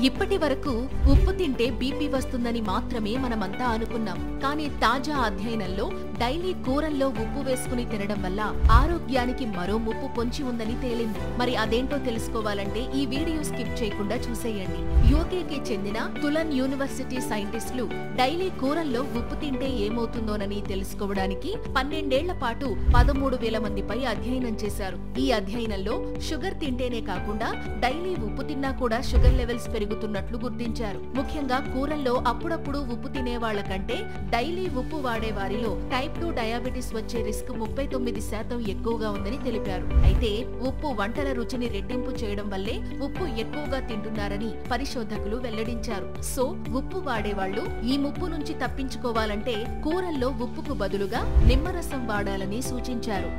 ఇప్పటి వరకు ఉప్పు తింటే బీపీ వస్తుందని మాత్రమే మనమంతా అనుకున్నాం. కానీ తాజా అధ్యయనంలో డైలీ కూరల్లో ఉప్పు వేసుకుని తినడం వల్ల ఆరోగ్యానికి మరో ముప్పు పొంచి ఉందని తేలింది. మరి అదేంటో తెలుసుకోవాలంటే ఈ వీడియో స్కిప్ చేయకుండా చూసేయండి. యూకేకి చెందిన తులన్ యూనివర్సిటీ సైంటిస్టులు డైలీ కూరల్లో ఉప్పు తింటే ఏమవుతుందోనని తెలుసుకోవడానికి 12 ఏళ్ల పాటు 13,000 మందిపై అధ్యయనం చేశారు. ఈ అధ్యయనంలో షుగర్ తింటేనే కాకుండా డైలీ ఉప్పు తిన్నా కూడా షుగర్ లెవెల్స్ పెరుగుతున్నట్లు గుర్తించారు. ముఖ్యంగా కూరల్లో అప్పుడప్పుడు ఉప్పు తినే వాళ్ల కంటే డైలీ ఉప్పు వాడే వారిలో టైప్ 2 డయాబెటిస్ వచ్చే రిస్క్ 39% ఎక్కువగా ఉందని తెలిపారు. అయితే ఉప్పు వంటల రుచిని రెట్టింపు చేయడం వల్లే ఉప్పు ఎక్కువగా తింటున్నారని పరిశోధకులు వెల్లడించారు. సో ఉప్పు వాడేవాళ్లు ఈ ముప్పు నుంచి తప్పించుకోవాలంటే కూరల్లో ఉప్పుకు బదులుగా నిమ్మరసం వాడాలని సూచించారు.